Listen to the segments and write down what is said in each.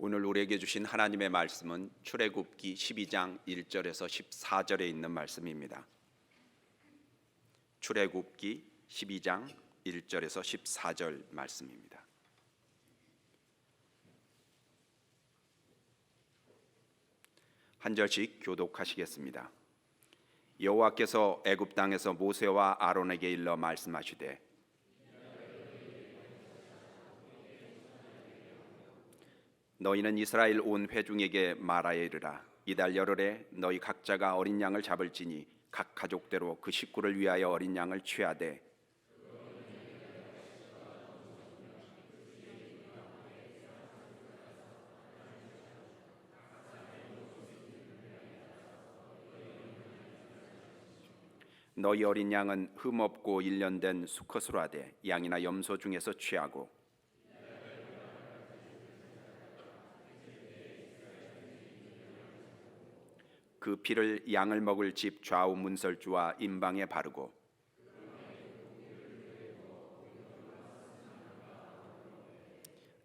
오늘 우리에게 주신 하나님의 말씀은 출애굽기 12장 1절에서 14절에 있는 말씀입니다. 출애굽기 12장 1절에서 14절 말씀입니다. 한 절씩 교독하시겠습니다. 여호와께서 애굽 땅에서 모세와 아론에게 일러 말씀하시되 너희는 이스라엘 온 회중에게 말하여 이르라. 이달 열흘에 너희 각자가 어린 양을 잡을지니 각 가족대로 그 식구를 위하여 어린 양을 취하되 너희 어린 양은 흠없고 1년 된 수컷으로 하되 양이나 염소 중에서 취하고 그 피를 양을 먹을 집 좌우 문설주와 임방에 바르고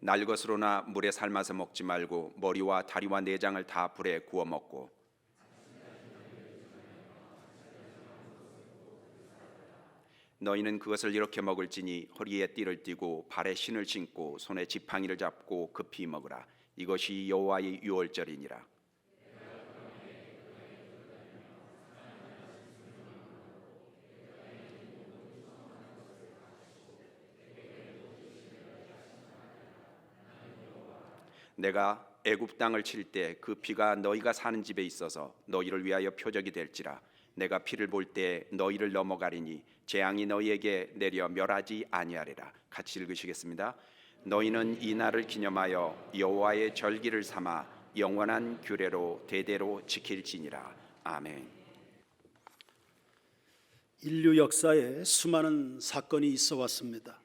날 것으로나 물에 삶아서 먹지 말고 머리와 다리와 내장을 다 불에 구워 먹고 너희는 그것을 이렇게 먹을지니 허리에 띠를 띠고 발에 신을 신고 손에 지팡이를 잡고 급히 먹으라. 이것이 여호와의 유월절이니라. 내가 애굽 땅을 칠 때 그 피가 너희가 사는 집에 있어서 너희를 위하여 표적이 될지라. 내가 피를 볼 때 너희를 넘어가리니 재앙이 너희에게 내려 멸하지 아니하리라. 같이 읽으시겠습니다. 너희는 이 날을 기념하여 여호와의 절기를 삼아 영원한 규례로 대대로 지킬지니라. 아멘. 인류 역사에 수많은 사건이 있어 왔습니다.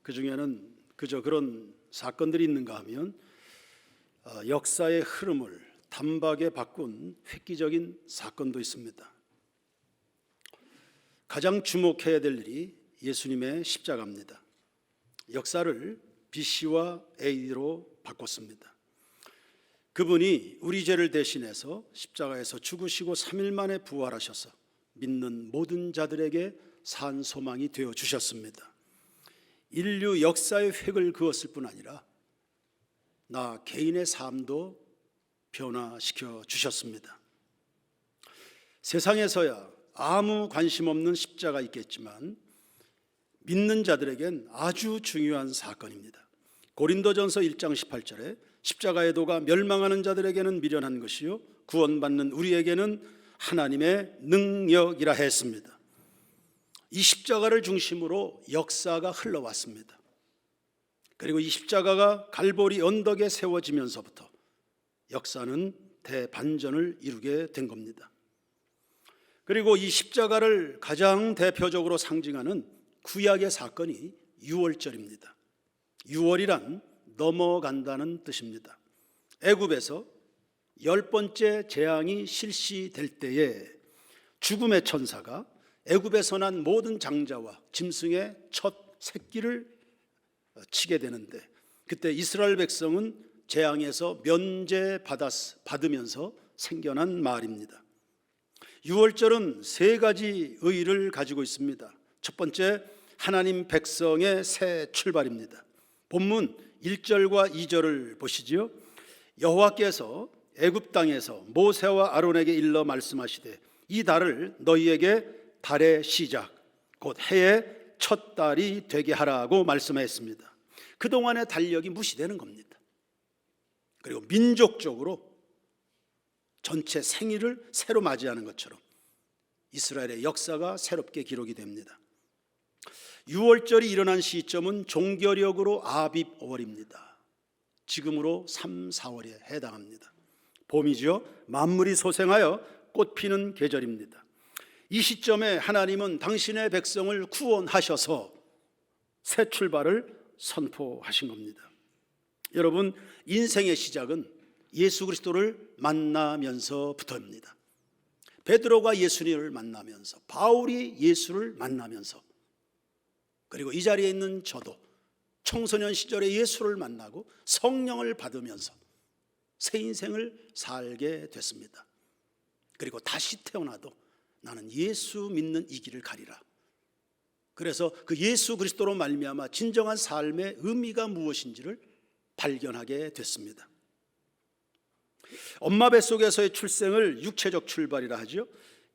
그 중에는 그저 그런 사건들이 있는가 하면 역사의 흐름을 단박에 바꾼 획기적인 사건도 있습니다. 가장 주목해야 될 일이 예수님의 십자가입니다. 역사를 BC와 AD로 바꿨습니다. 그분이 우리 죄를 대신해서 십자가에서 죽으시고 3일 만에 부활하셔서 믿는 모든 자들에게 산 소망이 되어 주셨습니다. 인류 역사의 획을 그었을 뿐 아니라 나 개인의 삶도 변화시켜 주셨습니다. 세상에서야 아무 관심 없는 십자가 있겠지만 믿는 자들에겐 아주 중요한 사건입니다. 고린도전서 1장 18절에 십자가의 도가 멸망하는 자들에게는 미련한 것이요 구원받는 우리에게는 하나님의 능력이라 했습니다. 이 십자가를 중심으로 역사가 흘러왔습니다. 그리고 이 십자가가 갈보리 언덕에 세워지면서부터 역사는 대반전을 이루게 된 겁니다. 그리고 이 십자가를 가장 대표적으로 상징하는 구약의 사건이 유월절입니다. 유월이란 넘어간다는 뜻입니다. 애굽에서 10번째 재앙이 실시될 때에 죽음의 천사가 애굽에서 난 모든 장자와 짐승의 첫 새끼를 치게 되는데 그때 이스라엘 백성은 재앙에서 면제받으면서 생겨난 말입니다. 유월절은 세 가지 의의를 가지고 있습니다. 첫 번째, 하나님 백성의 새 출발입니다. 본문 1절과 2절을 보시지요. 여호와께서 애굽 땅에서 모세와 아론에게 일러 말씀하시되 이 달을 너희에게 달의 시작 곧 해의 첫 달이 되게 하라고 말씀했습니다. 그동안의 달력이 무시되는 겁니다. 그리고 민족적으로 전체 생일을 새로 맞이하는 것처럼 이스라엘의 역사가 새롭게 기록이 됩니다. 유월절이 일어난 시점은 종교력으로 아빕월입니다. 지금으로 3, 4월에 해당합니다. 봄이죠. 만물이 소생하여 꽃 피는 계절입니다. 이 시점에 하나님은 당신의 백성을 구원하셔서 새 출발을 선포하신 겁니다. 여러분, 인생의 시작은 예수 그리스도를 만나면서부터입니다. 베드로가 예수님을 만나면서, 바울이 예수를 만나면서, 그리고 이 자리에 있는 저도 청소년 시절에 예수를 만나고 성령을 받으면서 새 인생을 살게 됐습니다. 그리고 다시 태어나도 나는 예수 믿는 이 길을 가리라. 그래서 그 예수 그리스도로 말미암아 진정한 삶의 의미가 무엇인지를 발견하게 됐습니다. 엄마 뱃속에서의 출생을 육체적 출발이라 하죠.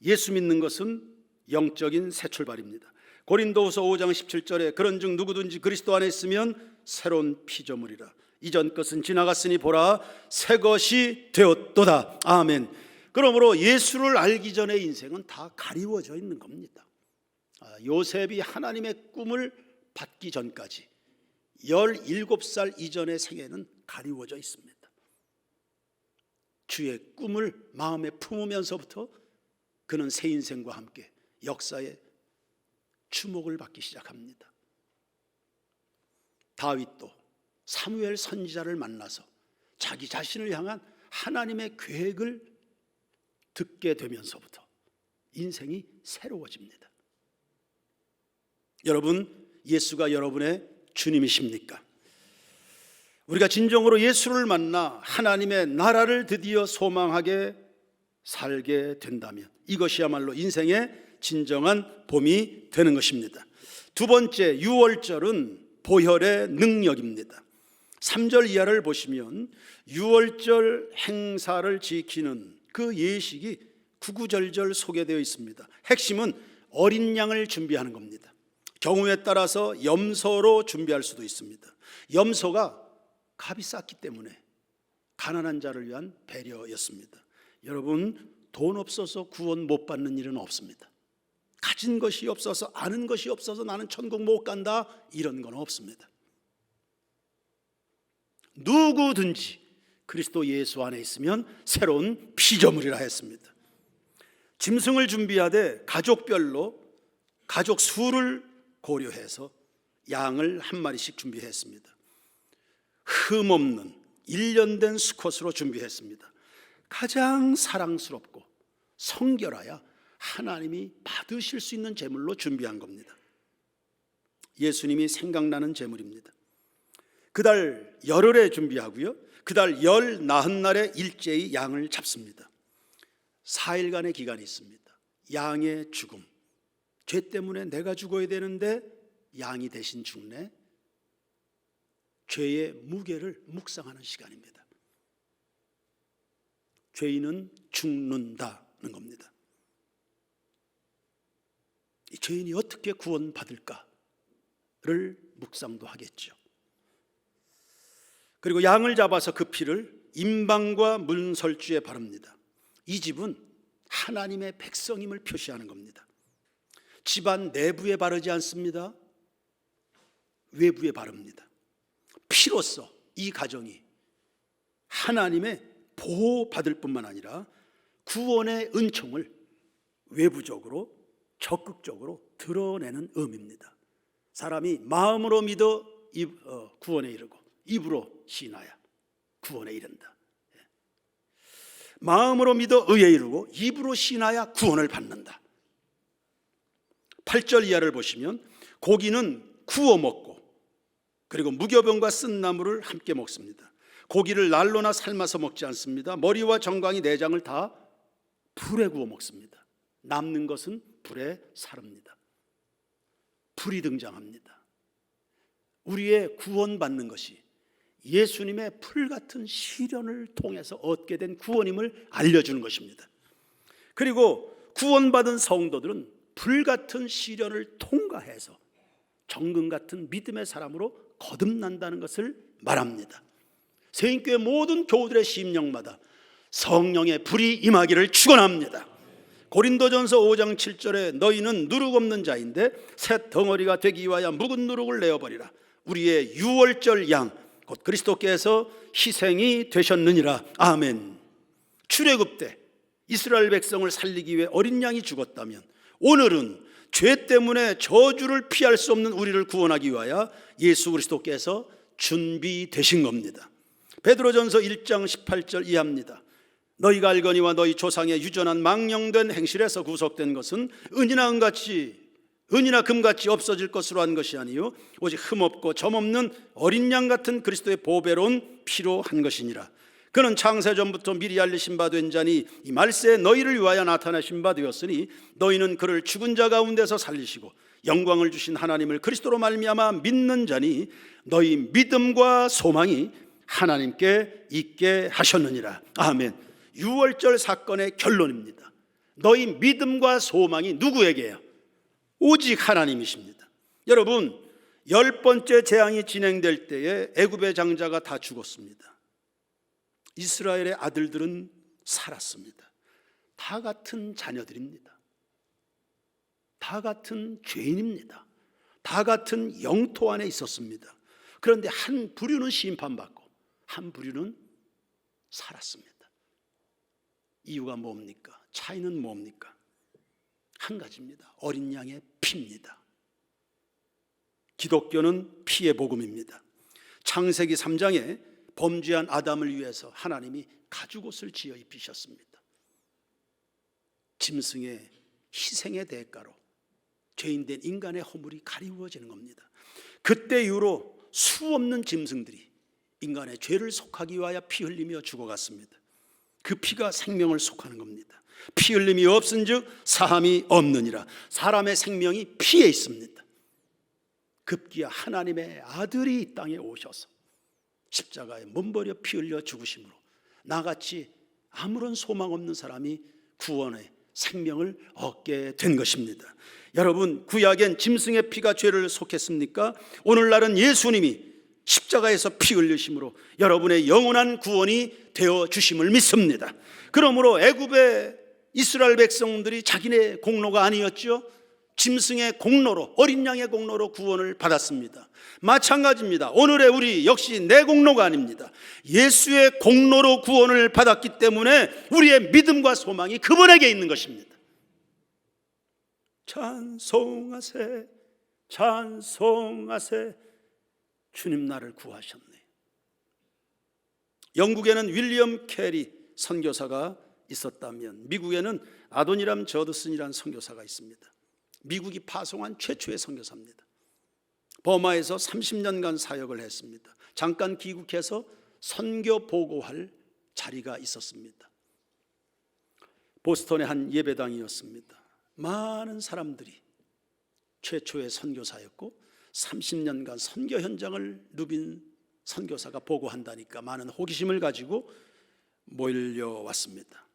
예수 믿는 것은 영적인 새 출발입니다. 고린도후서 5장 17절에 그런즉 누구든지 그리스도 안에 있으면 새로운 피조물이라. 이전 것은 지나갔으니 보라 새 것이 되었도다. 아멘. 그러므로 예수를 알기 전의 인생은 다 가리워져 있는 겁니다. 요셉이 하나님의 꿈을 받기 전까지 17살 이전의 생애는 가리워져 있습니다. 주의 꿈을 마음에 품으면서부터 그는 새 인생과 함께 역사에 주목을 받기 시작합니다. 다윗도 사무엘 선지자를 만나서 자기 자신을 향한 하나님의 계획을 듣게 되면서부터 인생이 새로워집니다. 여러분, 예수가 여러분의 주님이십니까? 우리가 진정으로 예수를 만나 하나님의 나라를 드디어 소망하게 살게 된다면 이것이야말로 인생의 진정한 봄이 되는 것입니다. 두 번째, 유월절은 보혈의 능력입니다. 3절 이하를 보시면 유월절 행사를 지키는 그 예식이 구구절절 소개되어 있습니다. 핵심은 어린 양을 준비하는 겁니다. 경우에 따라서 염소로 준비할 수도 있습니다. 염소가 값이 쌌기 때문에 가난한 자를 위한 배려였습니다. 여러분, 돈 없어서 구원 못 받는 일은 없습니다. 가진 것이 없어서, 아는 것이 없어서 나는 천국 못 간다, 이런 건 없습니다. 누구든지 그리스도 예수 안에 있으면 새로운 피조물이라 했습니다. 짐승을 준비하되 가족별로 가족 수를 고려해서 양을 한 마리씩 준비했습니다. 흠없는 1년 된 수컷으로 준비했습니다. 가장 사랑스럽고 성결하여 하나님이 받으실 수 있는 제물로 준비한 겁니다. 예수님이 생각나는 제물입니다. 그달 열흘에 준비하고요, 그달 열 나흔 날에 일제히 양을 잡습니다. 4일간의 기간이 있습니다. 양의 죽음, 죄 때문에 내가 죽어야 되는데 양이 대신 죽네, 죄의 무게를 묵상하는 시간입니다. 죄인은 죽는다는 겁니다. 이 죄인이 어떻게 구원받을까를 묵상도 하겠죠. 그리고 양을 잡아서 그 피를 임방과 문설주에 바릅니다. 이 집은 하나님의 백성임을 표시하는 겁니다. 집안 내부에 바르지 않습니다. 외부에 바릅니다. 피로써 이 가정이 하나님의 보호받을 뿐만 아니라 구원의 은총을 외부적으로 적극적으로 드러내는 의미입니다. 사람이 마음으로 믿어 구원에 이르고 입으로 시인하여 구원에 이른다. 마음으로 믿어 의에 이르고 입으로 시인하여 구원을 받는다. 8절 이하를 보시면 고기는 구워 먹고 그리고 무교병과 쓴 나물을 함께 먹습니다. 고기를 날로나 삶아서 먹지 않습니다. 머리와 정강이 내장을 다 불에 구워 먹습니다. 남는 것은 불에 사릅니다. 불이 등장합니다. 우리의 구원받는 것이 예수님의 풀 같은 시련을 통해서 얻게 된 구원임을 알려주는 것입니다. 그리고 구원받은 성도들은 불 같은 시련을 통과해서 정금 같은 믿음의 사람으로 거듭난다는 것을 말합니다. 세인교회 모든 교우들의 심령마다 성령의 불이 임하기를 축원합니다. 고린도전서 5장 7절에 너희는 누룩 없는 자인데 새 덩어리가 되기 위하여 묵은 누룩을 내어버리라. 우리의 유월절 양 곧 그리스도께서 희생이 되셨느니라. 아멘. 출애굽 때 이스라엘 백성을 살리기 위해 어린 양이 죽었다면 오늘은 죄 때문에 저주를 피할 수 없는 우리를 구원하기 위하여 예수 그리스도께서 준비되신 겁니다. 베드로전서 1장 18절 이하입니다. 너희가 알거니와 너희 조상의 유전한 망령된 행실에서 구속된 것은 은이나 금같이 없어질 것으로 한 것이 아니요 오직 흠없고 점없는 어린 양 같은 그리스도의 보배로운 피로 한 것이니라. 그는 창세전부터 미리 알리신 바 된 자니 이 말세에 너희를 위하여 나타나신 바 되었으니 너희는 그를 죽은 자 가운데서 살리시고 영광을 주신 하나님을 그리스도로 말미암아 믿는 자니 너희 믿음과 소망이 하나님께 있게 하셨느니라. 아멘. 유월절 사건의 결론입니다. 너희 믿음과 소망이 누구에게요? 오직 하나님이십니다. 여러분, 10번째 재앙이 진행될 때에 애굽의 장자가 다 죽었습니다. 이스라엘의 아들들은 살았습니다. 다 같은 자녀들입니다. 다 같은 죄인입니다. 다 같은 영토 안에 있었습니다. 그런데 한 부류는 심판받고 한 부류는 살았습니다. 이유가 뭡니까? 차이는 뭡니까? 한 가지입니다. 어린 양의 피입니다. 기독교는 피의 복음입니다. 창세기 3장에 범죄한 아담을 위해서 하나님이 가죽옷을 지어 입히셨습니다. 짐승의 희생의 대가로 죄인된 인간의 허물이 가리워지는 겁니다. 그때 이후로 수없는 짐승들이 인간의 죄를 속하기 위하여 피 흘리며 죽어갔습니다. 그 피가 생명을 속하는 겁니다. 피 흘림이 없은즉 사함이 없느니라. 사람의 생명이 피에 있습니다. 급기야 하나님의 아들이 이 땅에 오셔서 십자가에 몸버려 피 흘려 죽으심으로 나같이 아무런 소망 없는 사람이 구원의 생명을 얻게 된 것입니다. 여러분, 구약엔 짐승의 피가 죄를 속했습니까? 오늘날은 예수님이 십자가에서 피 흘리심으로 여러분의 영원한 구원이 되어 주심을 믿습니다. 그러므로 애굽의 이스라엘 백성들이 자기네 공로가 아니었죠. 짐승의 공로로, 어린 양의 공로로 구원을 받았습니다. 마찬가지입니다. 오늘의 우리 역시 내 공로가 아닙니다. 예수의 공로로 구원을 받았기 때문에 우리의 믿음과 소망이 그분에게 있는 것입니다. 찬송하세, 찬송하세, 주님 나를 구하셨네. 영국에는 윌리엄 캐리 선교사가 있었다면 미국에는 아도니람 저드슨이라는 선교사가 있습니다. 미국이 파송한 최초의 선교사입니다. 버마에서 30년간 사역을 했습니다. 잠깐 귀국해서 선교 보고할 자리가 있었습니다. 보스턴의 한 예배당이었습니다. 많은 사람들이 최초의 선교사였고 30년간 선교 현장을 누빈 선교사가 보고한다니까 많은 호기심을 가지고 몰려왔습니다.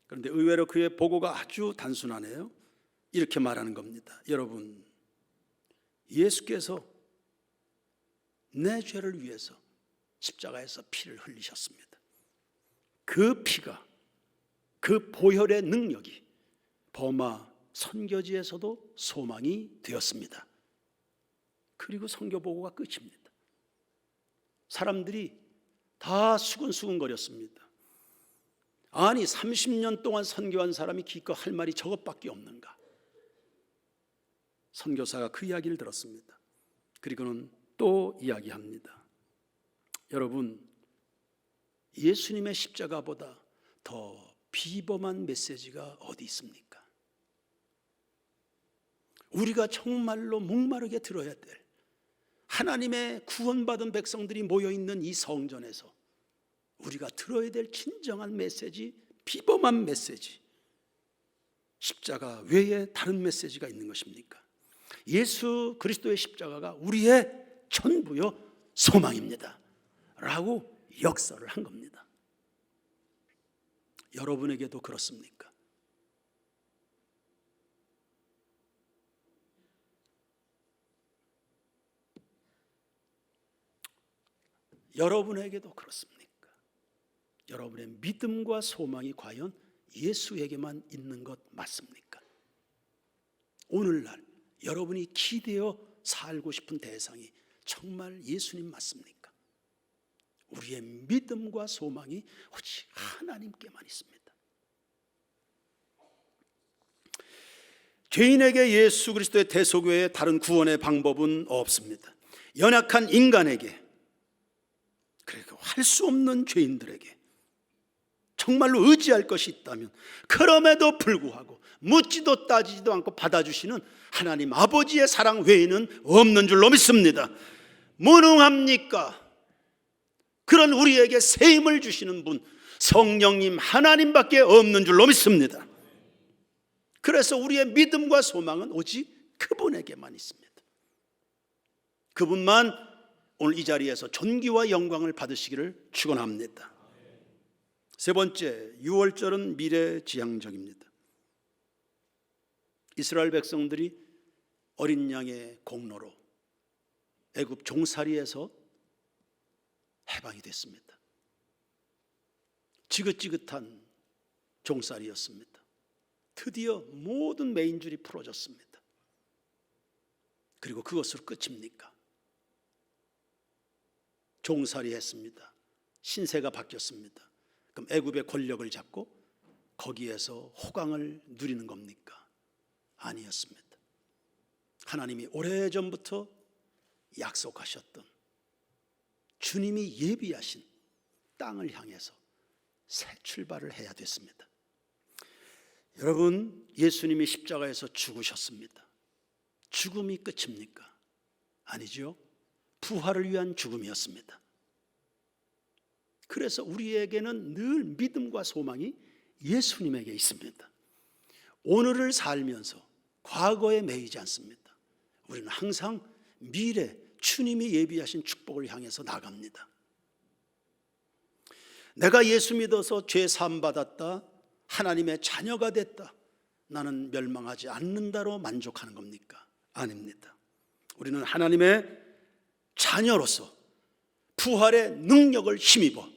그런데 의외로 그의 보고가 아주 단순하네요. 이렇게 말하는 겁니다. 여러분, 예수께서 내 죄를 위해서 십자가에서 피를 흘리셨습니다. 그 피가, 그 보혈의 능력이 버마 선교지에서도 소망이 되었습니다. 그리고 선교 보고가 끝입니다. 사람들이 다 수근수근거렸습니다. 아니 30년 동안 선교한 사람이 기껏 할 말이 저것밖에 없는가? 선교사가 그 이야기를 들었습니다. 그리고는 또 이야기합니다. 여러분, 예수님의 십자가보다 더 비범한 메시지가 어디 있습니까? 우리가 정말로 목마르게 들어야 될 하나님의 구원받은 백성들이 모여있는 이 성전에서 우리가 들어야 될 진정한 메시지, 비범한 메시지, 십자가 외에 다른 메시지가 있는 것입니까? 예수 그리스도의 십자가가 우리의 전부요 소망입니다 라고 역설을 한 겁니다. 여러분에게도 그렇습니까? 여러분에게도 그렇습니까? 여러분의 믿음과 소망이 과연 예수에게만 있는 것 맞습니까? 오늘날 여러분이 기대어 살고 싶은 대상이 정말 예수님 맞습니까? 우리의 믿음과 소망이 오직 하나님께만 있습니다. 죄인에게 예수 그리스도의 대속 외에 다른 구원의 방법은 없습니다. 연약한 인간에게, 그리고 할 수 없는 죄인들에게 정말로 의지할 것이 있다면 그럼에도 불구하고 묻지도 따지지도 않고 받아주시는 하나님 아버지의 사랑 외에는 없는 줄로 믿습니다. 무능합니까? 그런 우리에게 새 힘을 주시는 분 성령님 하나님밖에 없는 줄로 믿습니다. 그래서 우리의 믿음과 소망은 오직 그분에게만 있습니다. 그분만 오늘 이 자리에서 존귀와 영광을 받으시기를 축원합니다. 세 번째, 유월절은 미래지향적입니다. 이스라엘 백성들이 어린 양의 공로로 애굽 종살이에서 해방이 됐습니다. 지긋지긋한 종살이였습니다. 드디어 모든 메인줄이 풀어졌습니다. 그리고 그것으로 끝입니까? 종살이 했습니다. 신세가 바뀌었습니다. 그럼 애굽의 권력을 잡고 거기에서 호강을 누리는 겁니까? 아니었습니다. 하나님이 오래전부터 약속하셨던 주님이 예비하신 땅을 향해서 새 출발을 해야 됐습니다. 여러분, 예수님이 십자가에서 죽으셨습니다. 죽음이 끝입니까? 아니죠. 부활을 위한 죽음이었습니다. 그래서 우리에게는 늘 믿음과 소망이 예수님에게 있습니다. 오늘을 살면서 과거에 매이지 않습니다. 우리는 항상 미래 주님이 예비하신 축복을 향해서 나갑니다. 내가 예수 믿어서 죄 사함 받았다, 하나님의 자녀가 됐다, 나는 멸망하지 않는다로 만족하는 겁니까? 아닙니다. 우리는 하나님의 자녀로서 부활의 능력을 힘입어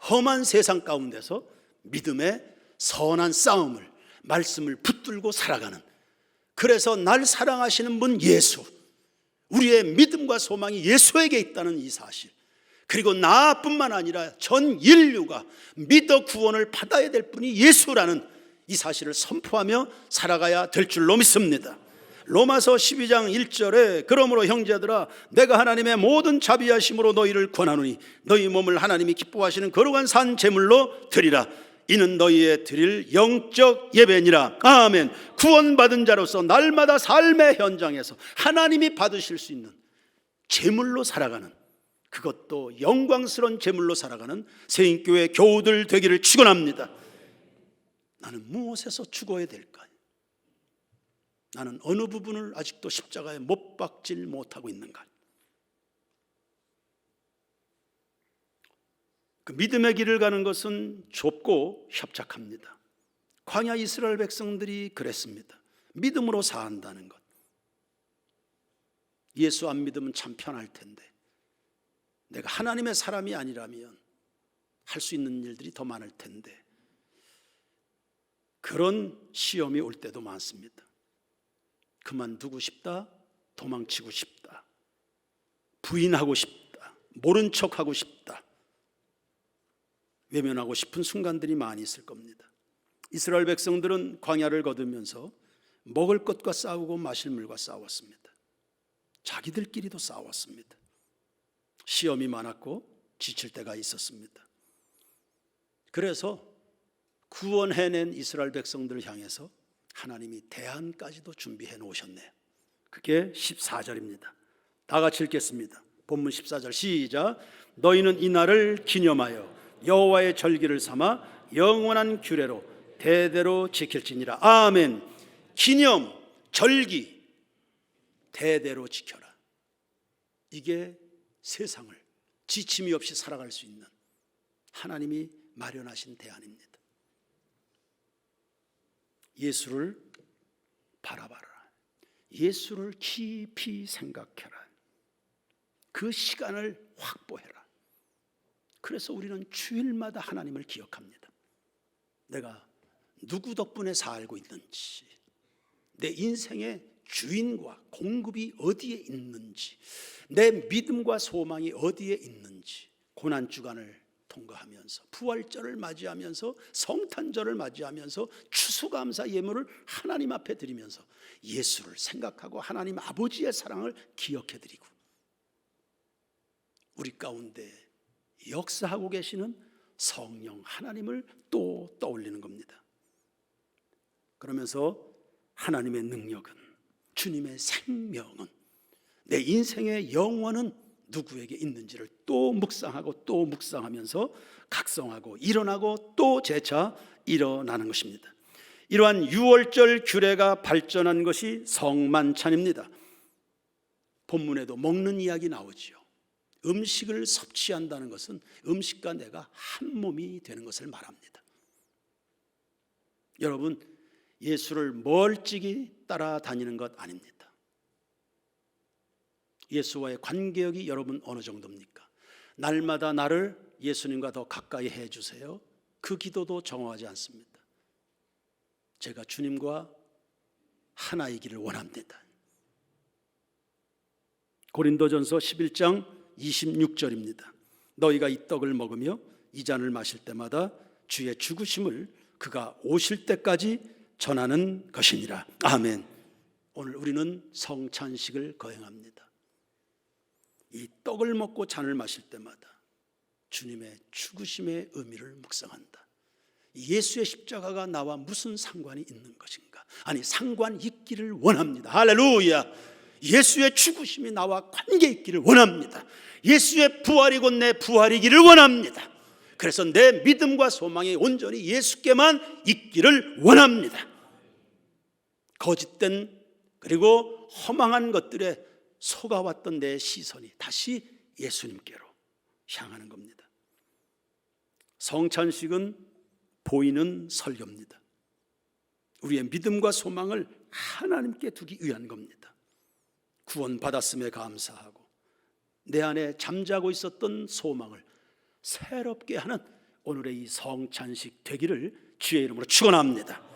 험한 세상 가운데서 믿음의 선한 싸움을, 말씀을 붙들고 살아가는, 그래서 날 사랑하시는 분 예수, 우리의 믿음과 소망이 예수에게 있다는 이 사실, 그리고 나뿐만 아니라 전 인류가 믿어 구원을 받아야 될 분이 예수라는 이 사실을 선포하며 살아가야 될 줄로 믿습니다. 로마서 12장 1절에 그러므로 형제들아 내가 하나님의 모든 자비하심으로 너희를 권하노니 너희 몸을 하나님이 기뻐하시는 거룩한 산 제물로 드리라. 이는 너희의 드릴 영적 예배니라. 아멘. 구원받은 자로서 날마다 삶의 현장에서 하나님이 받으실 수 있는 제물로 살아가는, 그것도 영광스러운 제물로 살아가는 새인교회 교우들 되기를 축원합니다. 나는 무엇에서 죽어야 될까? 나는 어느 부분을 아직도 십자가에 못 박질 못하고 있는가? 그 믿음의 길을 가는 것은 좁고 협착합니다. 광야 이스라엘 백성들이 그랬습니다. 믿음으로 사한다는 것. 예수 안 믿으면 참 편할 텐데, 내가 하나님의 사람이 아니라면 할 수 있는 일들이 더 많을 텐데, 그런 시험이 올 때도 많습니다. 그만두고 싶다, 도망치고 싶다, 부인하고 싶다, 모른 척하고 싶다, 외면하고 싶은 순간들이 많이 있을 겁니다. 이스라엘 백성들은 광야를 거두면서 먹을 것과 싸우고 마실 물과 싸웠습니다. 자기들끼리도 싸웠습니다. 시험이 많았고 지칠 때가 있었습니다. 그래서 구원해낸 이스라엘 백성들을 향해서 하나님이 대안까지도 준비해 놓으셨네요. 그게 14절입니다. 다 같이 읽겠습니다. 본문 14절 시작. 너희는 이 날을 기념하여 여호와의 절기를 삼아 영원한 규례로 대대로 지킬지니라. 아멘. 기념, 절기, 대대로 지켜라. 이게 세상을 지침이 없이 살아갈 수 있는 하나님이 마련하신 대안입니다. 예수를 바라봐라. 예수를 깊이 생각해라. 그 시간을 확보해라. 그래서 우리는 주일마다 하나님을 기억합니다. 내가 누구 덕분에 살고 있는지, 내 인생의 주인과 공급이 어디에 있는지, 내 믿음과 소망이 어디에 있는지, 고난주간을 통과하면서 부활절을 맞이하면서 성탄절을 맞이하면서 추수감사 예물을 하나님 앞에 드리면서 예수를 생각하고 하나님 아버지의 사랑을 기억해드리고, 우리 가운데 역사하고 계시는 성령 하나님을 또 떠올리는 겁니다. 그러면서 하나님의 능력은, 주님의 생명은, 내 인생의 영원은 누구에게 있는지를 또 묵상하고 또 묵상하면서 각성하고 일어나고 또 재차 일어나는 것입니다. 이러한 유월절 규례가 발전한 것이 성만찬입니다. 본문에도 먹는 이야기 나오지요. 음식을 섭취한다는 것은 음식과 내가 한 몸이 되는 것을 말합니다. 여러분, 예수를 멀찍이 따라다니는 것 아닙니다. 예수와의 관계력이 여러분 어느 정도입니까? 날마다 나를 예수님과 더 가까이 해주세요. 그 기도도 정확하지 않습니다. 제가 주님과 하나이기를 원합니다. 고린도전서 11장 26절입니다. 너희가 이 떡을 먹으며 이 잔을 마실 때마다 주의 죽으심을 그가 오실 때까지 전하는 것이니라. 아멘. 오늘 우리는 성찬식을 거행합니다. 이 떡을 먹고 잔을 마실 때마다 주님의 죽으심의 의미를 묵상한다. 예수의 십자가가 나와 무슨 상관이 있는 것인가? 아니, 상관 있기를 원합니다. 할렐루야. 예수의 죽으심이 나와 관계 있기를 원합니다. 예수의 부활이 곧 내 부활이기를 원합니다. 그래서 내 믿음과 소망이 온전히 예수께만 있기를 원합니다. 거짓된 그리고 허망한 것들에 속아왔던 내 시선이 다시 예수님께로 향하는 겁니다. 성찬식은 보이는 설교입니다. 우리의 믿음과 소망을 하나님께 두기 위한 겁니다. 구원받았음에 감사하고 내 안에 잠자고 있었던 소망을 새롭게 하는 오늘의 이 성찬식 되기를 주의 이름으로 축원합니다.